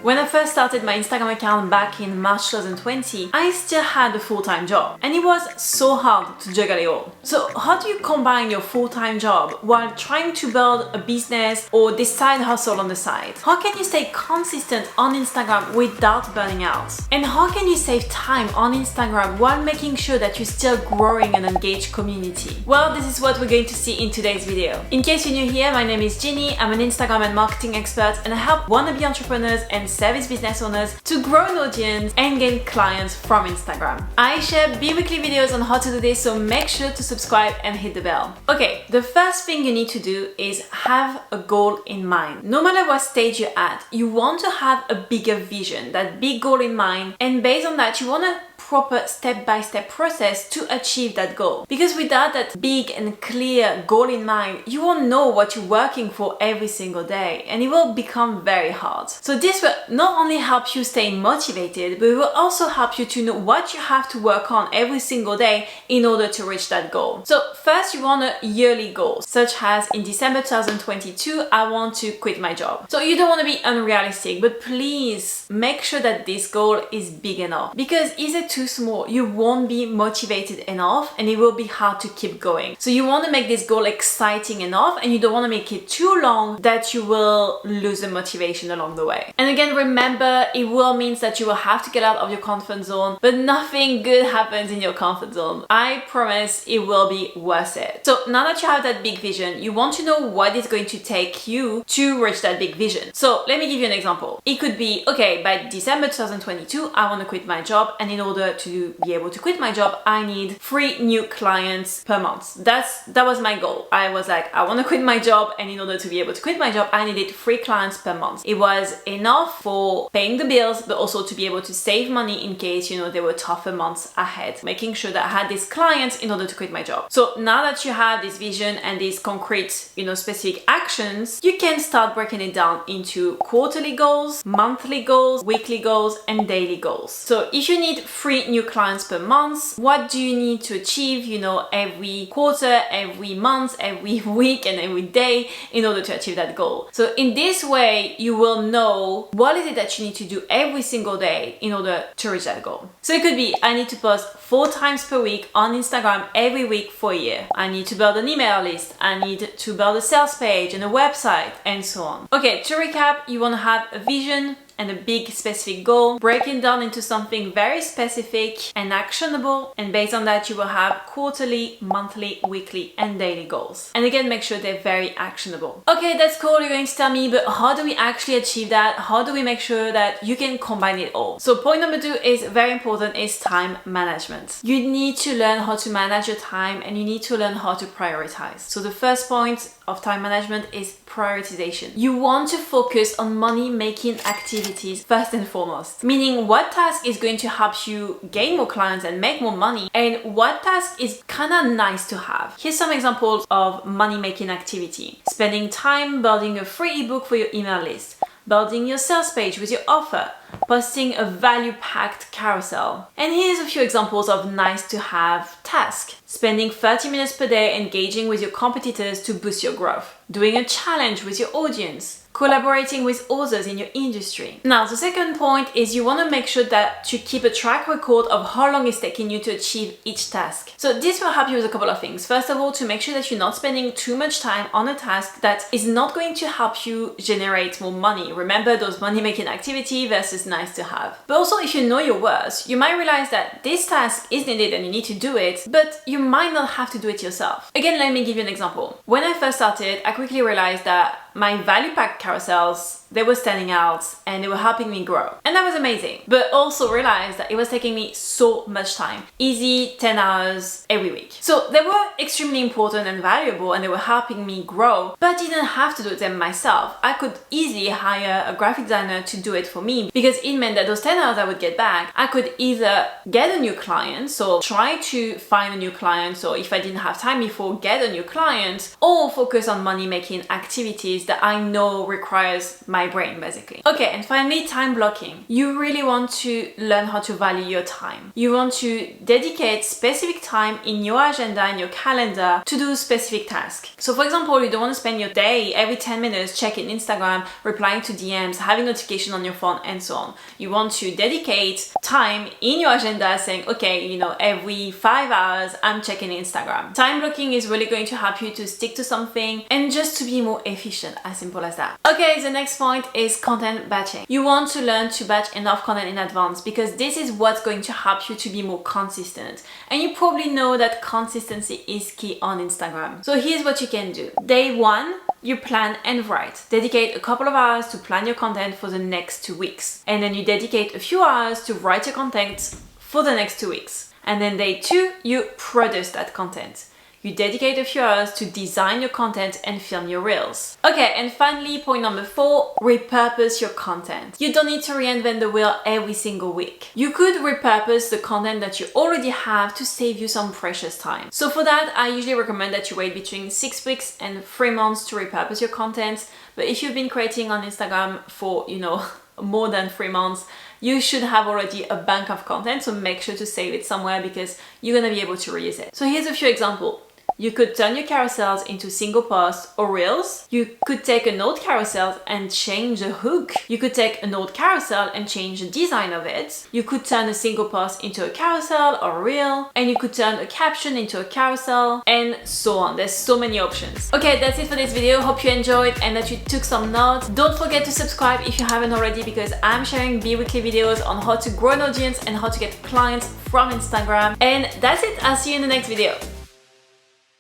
When I first started my Instagram account back in March 2020, I still had a full-time job and it was so hard to juggle it all. So how do you combine your full-time job while trying to build a business or this side hustle on the side? How can you stay consistent on Instagram without burning out? And how can you save time on Instagram while making sure that you're still growing an engaged community? Well, this is what we're going to see in today's video. In case you're new here, my name is Ginny. I'm an Instagram and marketing expert and I help wannabe entrepreneurs and service business owners to grow an audience and gain clients from Instagram. I share bi-weekly videos on how to do this, so make sure to subscribe and hit the bell. Okay, the first thing you need to do is have a goal in mind. No matter what stage you're at, you want to have a bigger vision, that big goal in mind, and based on that, you want to proper step-by-step process to achieve that goal. Because without that big and clear goal in mind, you won't know what you're working for every single day and it will become very hard. So this will not only help you stay motivated, but it will also help you to know what you have to work on every single day in order to reach that goal. So first you want a yearly goal, such as in December 2022, I want to quit my job. So you don't want to be unrealistic, but please make sure that this goal is big enough, because is it too small, you won't be motivated enough and it will be hard to keep going. So you want to make this goal exciting enough and you don't want to make it too long that you will lose the motivation along the way. And again, remember, it will mean that you will have to get out of your comfort zone, but nothing good happens in your comfort zone. I promise it will be worth it. So now that you have that big vision, you want to know what it's going to take you to reach that big vision. So let me give you an example. It could be, okay, by December 2022, I want to quit my job, and in order to be able to quit my job, I need 3 new clients per month. That was my goal. I was like, I want to quit my job, and in order to be able to quit my job, I needed 3 clients per month. It was enough for paying the bills, but also to be able to save money in case, there were tougher months ahead, making sure that I had these clients in order to quit my job. So now that you have this vision and these concrete, specific actions, you can start breaking it down into quarterly goals, monthly goals, weekly goals, and daily goals. So if you need 3 new clients per month, what do you need to achieve, every quarter, every month, every week, and every day in order to achieve that goal? So in this way, you will know what is it that you need to do every single day in order to reach that goal. So it could be, I need to post 4 times per week on Instagram every week for a year. I need to build an email list. I need to build a sales page and a website, and so on. Okay, to recap, you want to have a vision and a big specific goal, breaking down into something very specific and actionable, and based on that you will have quarterly, monthly, weekly, and daily goals. And again, make sure they're very actionable. Okay, that's cool, you're going to tell me, but how do we actually achieve that? How do we make sure that you can combine it all? So point number 2 is very important, is time management. You need to learn how to manage your time and you need to learn how to prioritize. So the first point of time management is prioritization. You want to focus on money-making activities first and foremost, meaning what task is going to help you gain more clients and make more money, and what task is kind of nice to have. Here's some examples of money-making activity. Spending time building a free ebook for your email list, building your sales page with your offer, posting a value-packed carousel. And here's a few examples of nice to have tasks. Spending 30 minutes per day engaging with your competitors to boost your growth, doing a challenge with your audience, collaborating with others in your industry. Now, the second point is you want to make sure that you keep a track record of how long it's taking you to achieve each task. So this will help you with a couple of things. First of all, to make sure that you're not spending too much time on a task that is not going to help you generate more money. Remember those money-making activity versus nice to have. But also, if you know your worth, you might realize that this task is needed and you need to do it, but you might not have to do it yourself. Again, let me give you an example. When I first started, I quickly realized that my value pack carousels, they were standing out and they were helping me grow. And that was amazing. But also realized that it was taking me so much time. Easy 10 hours every week. So they were extremely important and valuable and they were helping me grow, but I didn't have to do them myself. I could easily hire a graphic designer to do it for me, because it meant that those 10 hours I would get back, I could either get a new client, so try to find a new client, so if I didn't have time before, get a new client, or focus on money-making activities that I know requires my brain, basically. Okay, and finally, time blocking. You really want to learn how to value your time. You want to dedicate specific specific time in your agenda, in your calendar to do specific tasks. So for example, you don't want to spend your day every 10 minutes checking Instagram, replying to DMs, having notification on your phone and so on. You want to dedicate time in your agenda saying, okay, you know, every 5 hours I'm checking Instagram. Time blocking is really going to help you to stick to something and just to be more efficient, as simple as that. Okay, the next point is content batching. You want to learn to batch enough content in advance because this is what's going to help you to be more consistent. And you probably know that consistency is key on Instagram. So here's what you can do. Day 1, you plan and write. Dedicate a couple of hours to plan your content for the next 2 weeks. And then you dedicate a few hours to write your content for the next 2 weeks. And then day 2, you produce that content. You dedicate a few hours to design your content and film your reels. Okay, and finally, point number 4, repurpose your content. You don't need to reinvent the wheel every single week. You could repurpose the content that you already have to save you some precious time. So for that, I usually recommend that you wait between 6 weeks and 3 months to repurpose your content. But if you've been creating on Instagram for, you know, more than 3 months, you should have already a bank of content, so make sure to save it somewhere because you're gonna be able to reuse it. So here's a few examples. You could turn your carousels into single posts or reels. You could take an old carousel and change the hook. You could take an old carousel and change the design of it. You could turn a single post into a carousel or reel. And you could turn a caption into a carousel and so on. There's so many options. Okay, that's it for this video. Hope you enjoyed and that you took some notes. Don't forget to subscribe if you haven't already because I'm sharing bi-weekly videos on how to grow an audience and how to get clients from Instagram. And that's it. I'll see you in the next video.